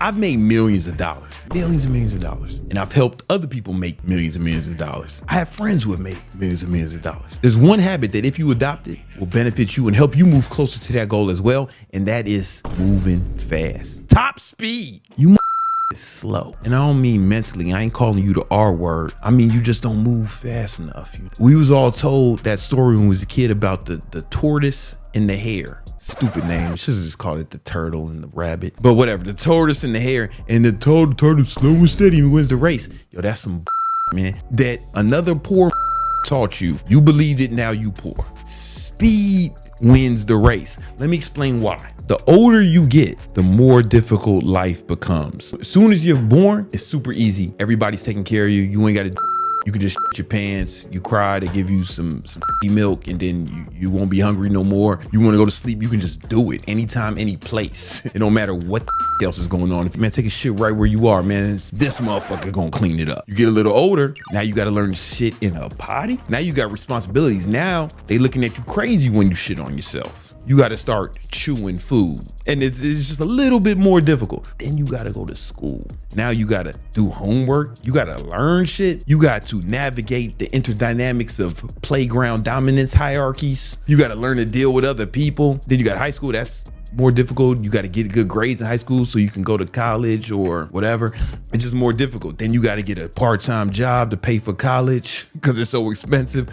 I've made millions of dollars, millions and millions of dollars. And I've helped other people make millions and millions of dollars. I have friends who have made millions and millions of dollars. There's one habit that if you adopt it will benefit you and help you move closer to that goal as well. And that is moving fast. Top speed. You is slow. And I don't mean mentally. I ain't calling you the R word. I mean, you just don't move fast enough. We was all told that story when we was a kid about the tortoise and the hare. Stupid name. Should have just called it the turtle and the rabbit. But whatever. The tortoise and the hare. And the tortoise slow and steady wins the race. Yo, that's some man. That another poor taught you. You believed it, now you poor. Speed wins the race. Let me explain why. The older you get, the more difficult life becomes. As soon as you're born, it's super easy. Everybody's taking care of you. You ain't got to. You can just shit your pants. You cry, they give you some milk, and then you won't be hungry no more. You want to go to sleep, you can just do it anytime, any place. It don't matter what else is going on. Man, take a shit right where you are, man. This motherfucker gonna clean it up. You get a little older, now you gotta learn shit in a potty. Now you got responsibilities. Now they looking at you crazy when you shit on yourself. You got to start chewing food, and it's just a little bit more difficult. Then you got to go to school. Now you got to do homework. You got to learn shit. You got to navigate the interdynamics of playground dominance hierarchies. You got to learn to deal with other people. Then you got high school. That's more difficult. You got to get good grades in high school so you can go to college or whatever. It's just more difficult. Then you got to get a part-time job to pay for college because it's so expensive.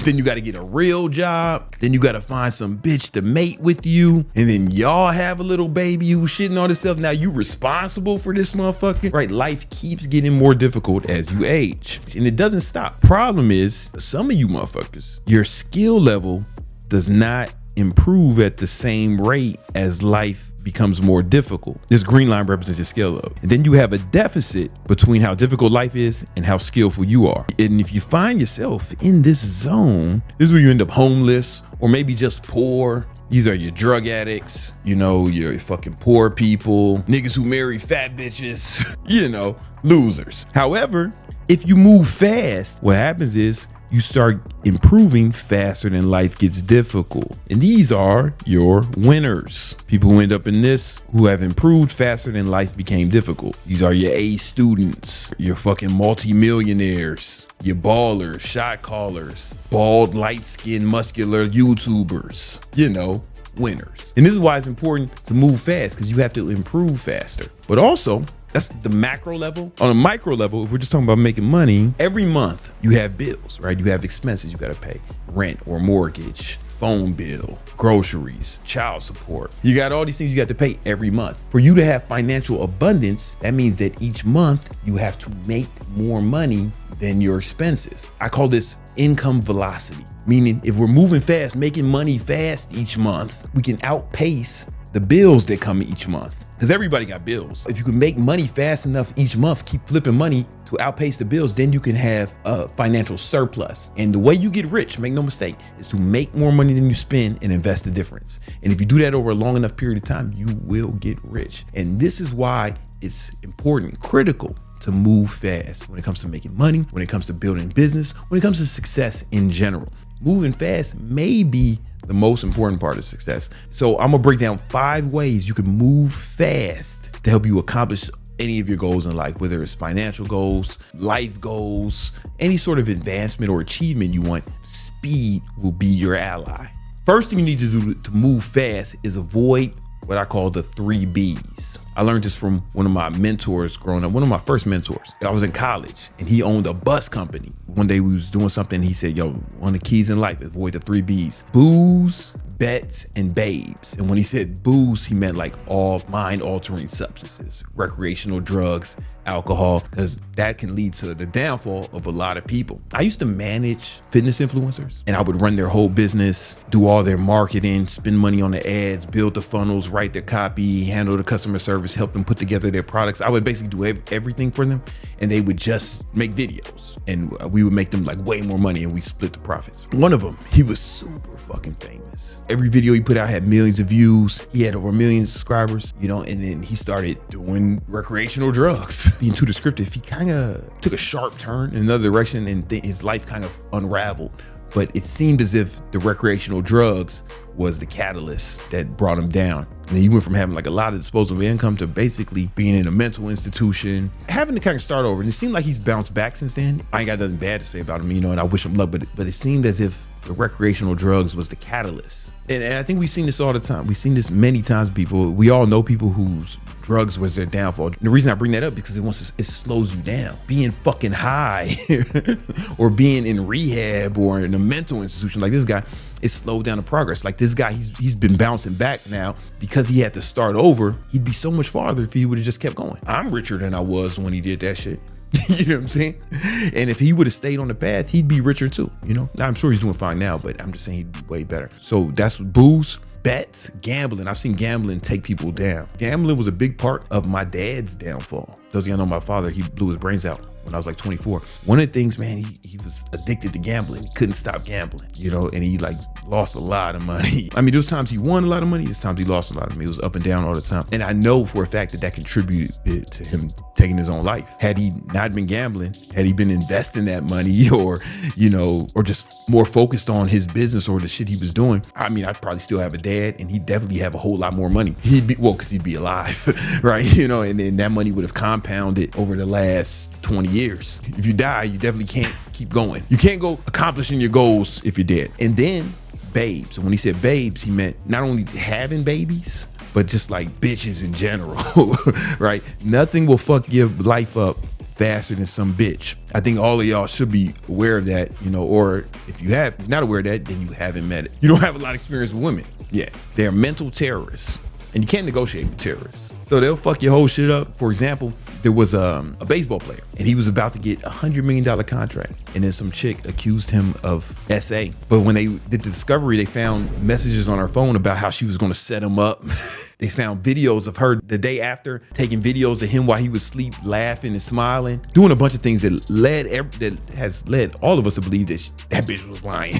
Then you got to get a real job. Then you got to find some bitch to mate with you. And then y'all have a little baby who's shitting on herself. Now you responsible for this motherfucker, right? Life keeps getting more difficult as you age, and it doesn't stop. Problem is, some of you motherfuckers, your skill level does not improve at the same rate as life becomes more difficult. This green line represents your skill level. And then you have a deficit between how difficult life is and how skillful you are. And if you find yourself in this zone, this is where you end up homeless or maybe just poor. These are your drug addicts, you know, your fucking poor people, niggas who marry fat bitches, you know, losers. However, if you move fast, what happens is you start improving faster than life gets difficult. And these are your winners. People who end up in this, who have improved faster than life became difficult. These are your A students, your fucking multi-millionaires, your ballers, shot callers, bald, light-skinned, muscular YouTubers, you know, winners. And this is why it's important to move fast, because you have to improve faster. But also, that's the macro level. On a micro level, if we're just talking about making money, every month you have bills, right? You have expenses you got to pay, rent or mortgage, phone bill, groceries, child support. You got all these things you got to pay every month. For you to have financial abundance, that means that each month you have to make more money than your expenses. I call this income velocity, meaning if we're moving fast, making money fast each month, we can outpace the bills that come each month, because everybody got bills. If you can make money fast enough each month, keep flipping money to outpace the bills, then you can have a financial surplus. And the way you get rich, make no mistake, is to make more money than you spend and invest the difference. And if you do that over a long enough period of time, you will get rich. And this is why it's important, critical, to move fast when it comes to making money, when it comes to building business, when it comes to success in general. Moving fast may be the most important part of success. So I'm gonna break down 5 ways you can move fast to help you accomplish any of your goals in life, whether it's financial goals, life goals, any sort of advancement or achievement you want. Speed will be your ally. First thing you need to do to move fast is avoid what I call the 3 B's. I learned this from one of my mentors growing up, one of my first mentors. I was in college and he owned a bus company. One day we was doing something and he said, yo, one of the keys in life, avoid the 3 B's: booze, bets, and babes. And when he said booze, he meant like all mind-altering substances, recreational drugs, alcohol, because that can lead to the downfall of a lot of people. I used to manage fitness influencers and I would run their whole business, do all their marketing, spend money on the ads, build the funnels, write their copy, handle the customer service, help them put together their products. I would basically do everything for them, and they would just make videos and we would make them like way more money and we split the profits. One of them, he was super fucking famous. Every video he put out had millions of views. He had over 1 million subscribers, you know, and then he started doing recreational drugs. Being too descriptive, he kind of took a sharp turn in another direction and his life kind of unraveled but it seemed as if the recreational drugs was the catalyst that brought him down. And he went from having like a lot of disposable income to basically being in a mental institution, having to kind of start over. And it seemed like he's bounced back since then. I ain't got nothing bad to say about him, and I wish him luck, but it seemed as if the recreational drugs was the catalyst. And I think we've seen this all the time. We've seen this many times, people. We all know people whose drugs was their downfall. And the reason I bring that up because it slows you down. Being fucking high or being in rehab or in a mental institution like this guy, it slowed down the progress. Like this guy, he's been bouncing back now because he had to start over. He'd be so much farther if he would have just kept going. I'm richer than I was when he did that shit. You know what I'm saying? And if he would have stayed on the path, he'd be richer too. Now, I'm sure he's doing fine now, but I'm just saying he'd be way better. So that's what booze, bets, gambling. I've seen gambling take people down. Gambling was a big part of my dad's downfall. Those of y'all know my father, he blew his brains out when I was like 24. One of the things, man, he was addicted to gambling. He couldn't stop gambling, and he like lost a lot of money. I mean, there was times he won a lot of money, there's times he lost a lot of money. It was up and down all the time. And I know for a fact that contributed to him taking his own life. Had he not been gambling, had he been investing that money or just more focused on his business or the shit he was doing, I mean, I'd probably still have a dad and he'd definitely have a whole lot more money. Because he'd be alive, right? And then that money would have compounded over the last 20 years. If you die, you definitely can't keep going. You can't go accomplishing your goals if you're dead. And then babes. And when he said babes, he meant not only having babies, but just like bitches in general, right? Nothing will fuck your life up faster than some bitch. I think all of y'all should be aware of that, or if you're not aware of that, then you haven't met it. You don't have a lot of experience with women. Yeah, they're mental terrorists. And you can't negotiate with terrorists. So they'll fuck your whole shit up. For example, there was a baseball player and he was about to get $100 million contract. And then some chick accused him of SA. But when they did the discovery, they found messages on her phone about how she was going to set him up. They found videos of her the day after taking videos of him while he was asleep, laughing and smiling, doing a bunch of things that has led all of us to believe that that bitch was lying,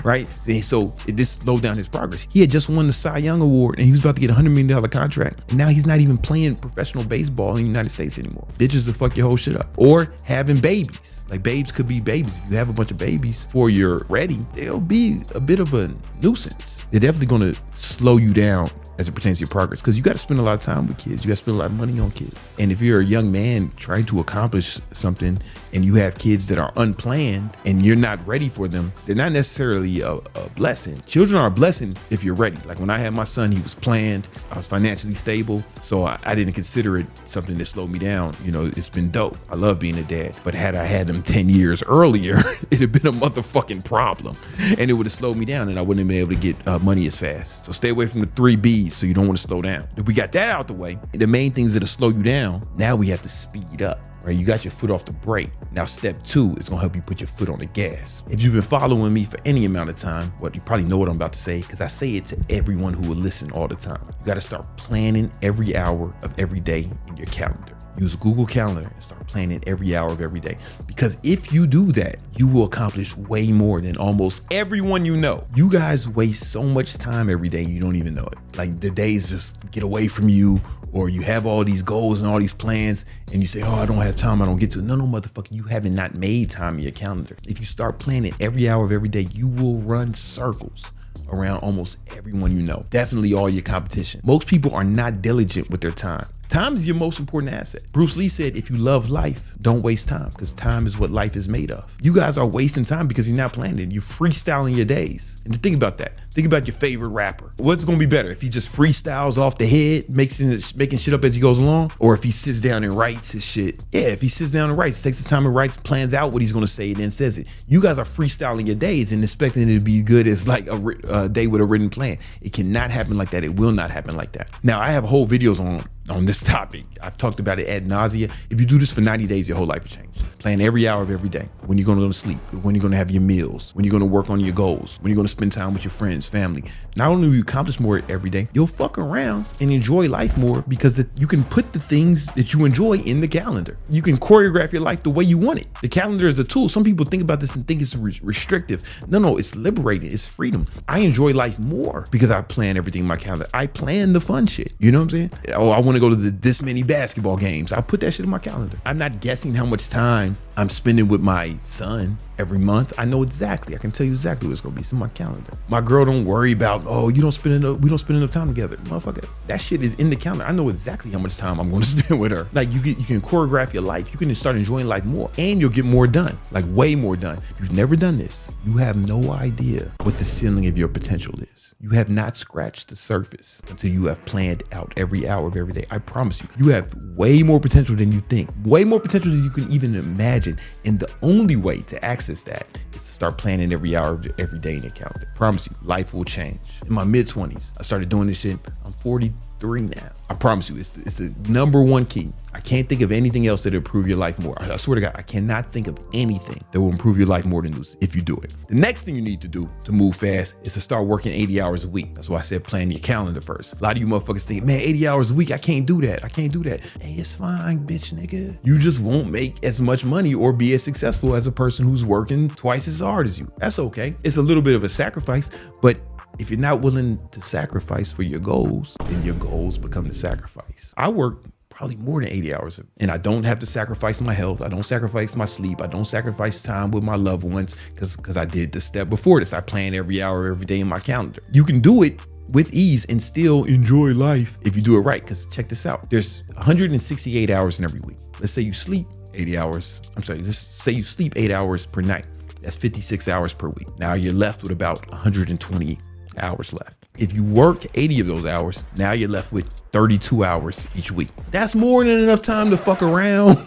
right? And so this slowed down his progress. He had just won the Cy Young Award and he was about to get a $100 million contract. And now he's not even playing professional baseball in the United States anymore. Bitches will fuck your whole shit up. Or having babies. Like babes could be babies. If you have a bunch of babies before you're ready, they'll be a bit of a nuisance. They're definitely going to slow you down as it pertains to your progress, because you got to spend a lot of time with kids. You got to spend a lot of money on kids. And if you're a young man trying to accomplish something and you have kids that are unplanned and you're not ready for them, they're not necessarily a blessing. Children are a blessing if you're ready. Like when I had my son, he was planned. I was financially stable. So I didn't consider it something that slowed me down. It's been dope. I love being a dad. But had I had him 10 years earlier, it'd have been a motherfucking problem. And it would have slowed me down and I wouldn't have been able to get money as fast. So stay away from the 3 B's. So you don't want to slow down. If we got that out the way, the main things that'll slow you down, now we have to speed up, right? You got your foot off the brake. Now step 2 is gonna help you put your foot on the gas. If you've been following me for any amount of time, you probably know what I'm about to say, because I say it to everyone who will listen all the time. You gotta start planning every hour of every day in your calendar. Use Google Calendar and start planning every hour of every day. Because if you do that, you will accomplish way more than almost everyone you know. You guys waste so much time every day, you don't even know it. Like the days just get away from you, or you have all these goals and all these plans and you say, oh, I don't have time, I don't get to it. No, motherfucker, you haven't not made time in your calendar. If you start planning every hour of every day, you will run circles around almost everyone you know. Definitely all your competition. Most people are not diligent with their time. Time is your most important asset. Bruce Lee said, if you love life, don't waste time, because time is what life is made of. You guys are wasting time because you're not planning. You're freestyling your days. And to think about that. Think about your favorite rapper. What's going to be better? If he just freestyles off the head, making shit up as he goes along? Or if he sits down and writes his shit? Yeah, if he sits down and writes, takes the time and writes, plans out what he's going to say, and then says it. You guys are freestyling your days and expecting it to be good as like a day with a written plan. It cannot happen like that. It will not happen like that. Now, I have whole videos on this topic. I've talked about it ad nauseum. If you do this for 90 days, your whole life will change. Plan every hour of every day. When you're going to go to sleep, when you're going to have your meals, when you're going to work on your goals, when you're going to spend time with your friends, family. Not only will you accomplish more every day, you'll fuck around and enjoy life more, because you can put the things that you enjoy in the calendar. You can choreograph your life the way you want it. The calendar is a tool. Some people think about this and think it's restrictive. No, it's liberating. It's freedom. I enjoy life more because I plan everything in my calendar. I plan the fun shit. You know what I'm saying? Oh, I want to go to this many basketball games. I put that shit in my calendar. I'm not guessing how much time I'm spending with my son every month. I know exactly. I can tell you exactly what's gonna be. It's in my calendar. My girl don't worry about, oh, we don't spend enough time together. Motherfucker, that shit is in the calendar. I know exactly how much time I'm gonna spend with her. Like you can choreograph your life. You can start enjoying life more, and you'll get more done, like way more done. If you've never done this, you have no idea what the ceiling of your potential is. You have not scratched the surface until you have planned out every hour of every day. I promise you, you have way more potential than you think, way more potential than you can even imagine. And the only way to access that is to start planning every hour of every day in your calendar. I promise you, life will change. In my mid-20s, I started doing this shit. I'm 43 now. I promise you, it's the number one key. I can't think of anything else that will improve your life more. I swear to God, I cannot think of anything that will improve your life more than this if you do it. The next thing you need to do to move fast is to start working 80 hours a week. That's why I said plan your calendar first. A lot of you motherfuckers think, man, 80 hours a week, I can't do that. I can't do that. Hey, it's fine, bitch, nigga. You just won't make as much money or be as successful as a person who's working twice as hard as you. That's okay. It's a little bit of a sacrifice, but if you're not willing to sacrifice for your goals, then your goals become the sacrifice. I work probably more than 80 hours, and I don't have to sacrifice my health. I don't sacrifice my sleep. I don't sacrifice time with my loved ones because I did the step before this. I plan every hour, every day in my calendar. You can do it with ease and still enjoy life if you do it right. Because check this out. There's 168 hours in every week. Let's say you sleep 80 hours. Let's say you sleep 8 hours per night. That's 56 hours per week. Now you're left with about 120 hours left. If you work 80 of those hours, now you're left with 32 hours each week. That's more than enough time to fuck around,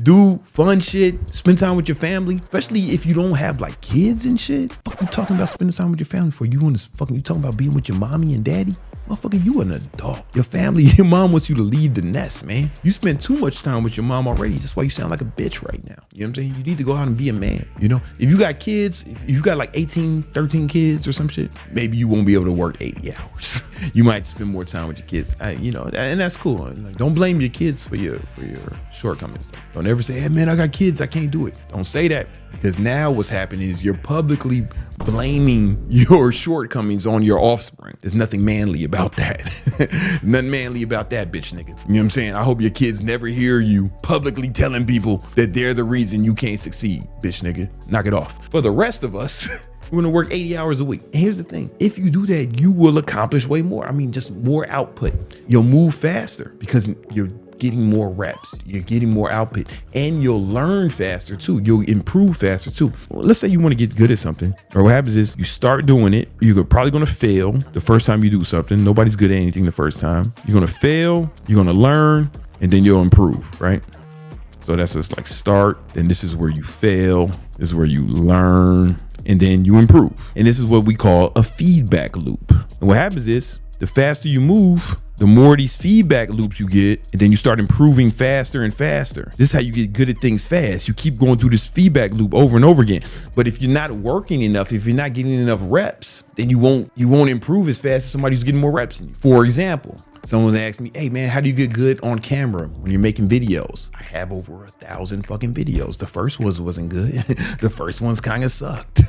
do fun shit, spend time with your family, especially if you don't have like kids and shit. Fuck you talking about spending time with your family for? You talking about being with your mommy and daddy? Motherfucker, you an adult. Your family, your mom wants you to leave the nest, man. You spend too much time with your mom already. That's why you sound like a bitch right now. You know what I'm saying? You need to go out and be a man. You know, if you got kids, if you got like 13 kids or some shit, maybe you won't be able to work 80 hours. You might spend more time with your kids, you know, and that's cool. Like, don't blame your kids for your shortcomings. Don't ever say, hey man, I got kids, I can't do it. Don't say that, because now what's happening is you're publicly blaming your shortcomings on your offspring. There's nothing manly about that. Nothing manly about that, bitch nigga. You know what I'm saying? I hope your kids never hear you publicly telling people that they're the reason you can't succeed, bitch nigga. Knock it off. For the rest of us, we're gonna work 80 hours a week. And here's the thing. If you do that, you will accomplish way more. I mean, just more output. You'll move faster because you're getting more reps. You're getting more output, and you'll learn faster too. You'll improve faster too. Well, let's say you want to get good at something, or what happens is you start doing it. You're probably gonna fail the first time you do something. Nobody's good at anything the first time. You're gonna fail, you're gonna learn, and then you'll improve, right? So that's just like start, then this is where you fail, this is where you learn, and then you improve. And this is what we call a feedback loop. And what happens is the faster you move, the more of these feedback loops you get, and then you start improving faster and faster. This is how you get good at things fast. You keep going through this feedback loop over and over again. But if you're not working enough, if you're not getting enough reps, then you won't improve as fast as somebody who's getting more reps than you. For example, someone asked me, hey man, how do you get good on camera when you're making videos? I have over 1,000 fucking videos. The first ones wasn't good. The first ones kind of sucked.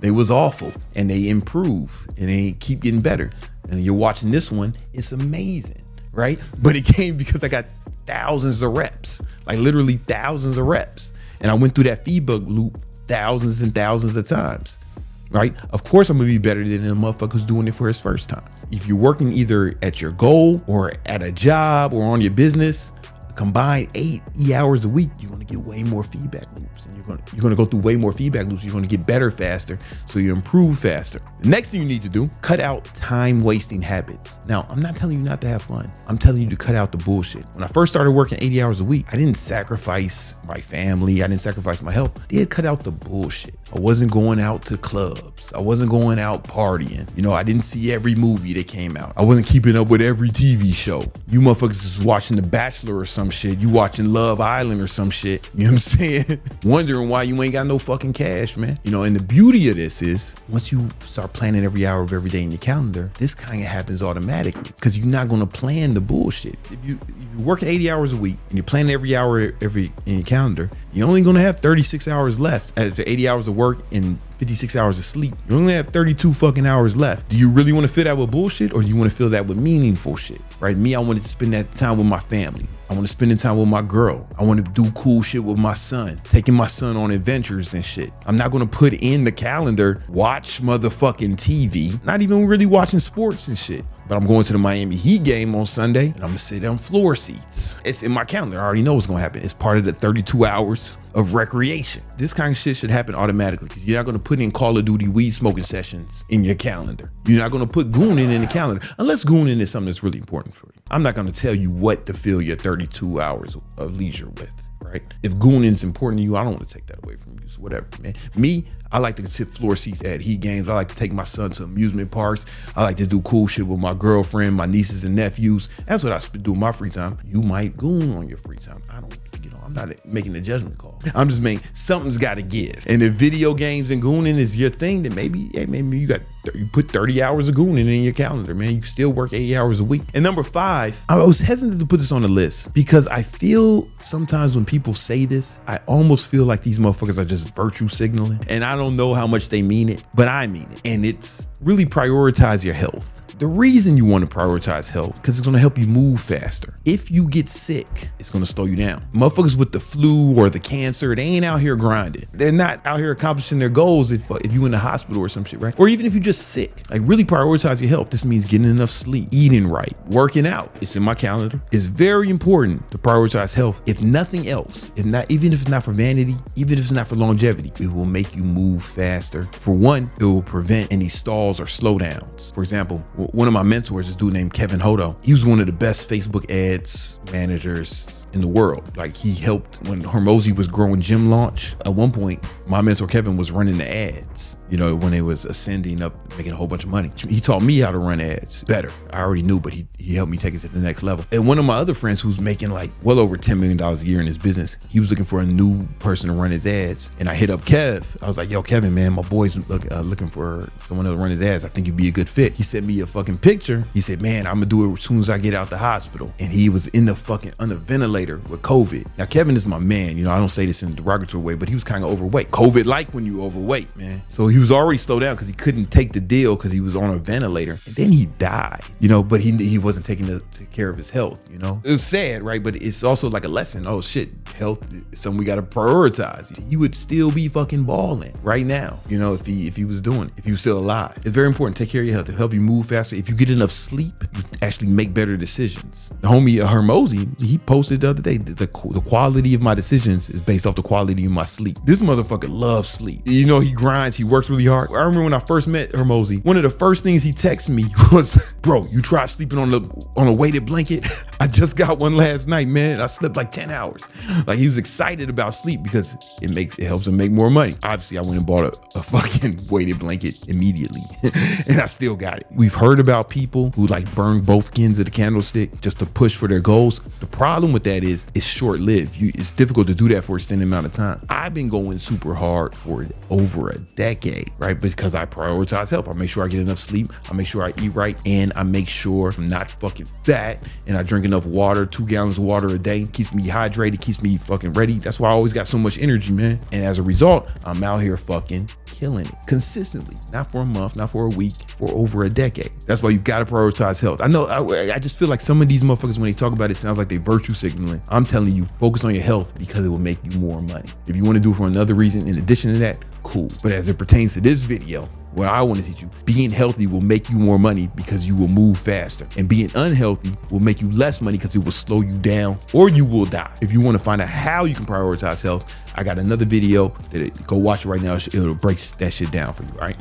They was awful, and they improve and they keep getting better. And you're watching this one, it's amazing, right? But it came because I got thousands of reps, like literally thousands of reps. And I went through that feedback loop thousands and thousands of times, right? Of course I'm gonna be better than a motherfucker who's doing it for his first time. If you're working either at your goal or at a job or on your business, combined 80 hours a week, you're gonna get way more feedback loops, and you're gonna go through way more feedback loops. You're gonna get better faster, so you improve faster. The next thing you need to do, cut out time wasting habits. Now, I'm not telling you not to have fun. I'm telling you to cut out the bullshit. When I first started working 80 hours a week, I didn't sacrifice my family. I didn't sacrifice my health. I did cut out the bullshit. I wasn't going out to clubs. I wasn't going out partying. You know, I didn't see every movie that came out. I wasn't keeping up with every TV show. You motherfuckers is watching The Bachelor or some shit. You watching Love Island or some shit. You know what I'm saying? Wondering why you ain't got no fucking cash, man. You know, and the beauty of this is once you start planning every hour of every day in your calendar, this kind of happens automatically because you're not going to plan the bullshit. If you're working 80 hours a week and you're planning every hour in your calendar, you're only gonna have 36 hours left. After 80 hours of work and 56 hours of sleep, you only have 32 fucking hours left. Do you really want to fill that with bullshit, or do you want to fill that with meaningful shit? Right? Me, I wanted to spend that time with my family. I want to spend the time with my girl. I want to do cool shit with my son, taking my son on adventures and shit. I'm not going to put in the calendar, watch motherfucking TV, not even really watching sports and shit. But I'm going to the Miami Heat game on Sunday, and I'm gonna sit on floor seats. It's in my calendar. I already know what's gonna happen. It's part of the 32 hours of recreation. This kind of shit should happen automatically, because you're not gonna put in Call of Duty weed smoking sessions in your calendar. You're not gonna put gooning in the calendar, unless gooning is something that's really important for you. I'm not gonna tell you what to fill your 32 hours of leisure with, right? If gooning is important to you, I don't want to take that away from you. So whatever, man. Me, I like to sit floor seats at Heat games. I like to take my son to amusement parks. I like to do cool shit with my girlfriend, my nieces and nephews. That's what I do in my free time. You might goon on your free time. I don't, I'm not making a judgment call. I'm just saying something's got to give. And if video games and gooning is your thing, then maybe you put 30 hours of gooning in your calendar, man. You still work 80 hours a week. And number 5, I was hesitant to put this on the list because I feel sometimes when people say this, I almost feel like these motherfuckers are just virtue signaling. And I don't know how much they mean it, but I mean it. And it's really prioritize your health. The reason you want to prioritize health, because it's going to help you move faster. If you get sick, it's going to slow you down. Motherfuckers with the flu or the cancer, they ain't out here grinding. They're not out here accomplishing their goals if you in the hospital or some shit, right? Or even if you're just sick. Like, really prioritize your health. This means getting enough sleep, eating right, working out. It's in my calendar. It's very important to prioritize health. If nothing else, even if it's not for vanity, even if it's not for longevity, it will make you move faster. For one, it will prevent any stalls or slowdowns. For example, one of my mentors is a dude named Kevin Hodo. He was one of the best Facebook ads managers in the world. Like, he helped when Hormozy was growing gym launch. At one point, my mentor Kevin was running the ads, when it was ascending up, making a whole bunch of money. He taught me how to run ads better. I already knew, but he helped me take it to the next level. And one of my other friends who's making like well over $10 million a year in his business, he was looking for a new person to run his ads. And I hit up Kev. I was like, yo, Kevin, man, my boy's looking for someone to run his ads. I think you'd be a good fit. He sent me a fucking picture. He said, man, I'm gonna do it as soon as I get out the hospital. And he was in the fucking on the ventilator with COVID. Now, Kevin is my man. I don't say this in a derogatory way, but he was kind of overweight. COVID like when you overweight, man. So he was already slowed down because he couldn't take the deal because he was on a ventilator. And then he died, but he wasn't taking care of his health, It was sad, right? But it's also like a lesson. Oh shit, health is something we got to prioritize. He would still be fucking balling right now, if he was doing it, if he was still alive. It's very important to take care of your health. To help you move faster. If you get enough sleep, you actually make better decisions. The homie Hormozy, he posted the other day, the quality of my decisions is based off the quality of my sleep. This motherfucker loves sleep. He grinds, he works really hard. I remember when I first met Hormozy, one of the first things he texted me was, bro, you tried sleeping on a weighted blanket? I just got one last night, man. I slept like 10 hours. Like, he was excited about sleep because it helps him make more money. Obviously, I went and bought a fucking weighted blanket immediately and I still got it. We've heard about people who like burn both ends of the candlestick just to push for their goals. The problem with that is it's short-lived. It's difficult to do that for an extended amount of time. I've been going super hard for over a decade, right? Because I prioritize health. I make sure I get enough sleep. I make sure I eat right, and I make sure I'm not fucking fat, and I drink enough water, 2 gallons of water a day. Keeps me hydrated, keeps me fucking ready. That's why I always got so much energy, man. And as a result, I'm out here fucking killing it consistently, not for a month, not for a week, for over a decade. That's why you got to prioritize health. I know, I just feel like some of these motherfuckers, when they talk about it, sounds like they virtue signaling. I'm telling you, focus on your health because it will make you more money. If you want to do it for another reason in addition to that, cool. But as it pertains to this video, what I want to teach you, being healthy will make you more money because you will move faster, and being unhealthy will make you less money because it will slow you down or you will die. If you want to find out how you can prioritize health, I got another video that go watch it right now. It'll break that shit down for you. All right.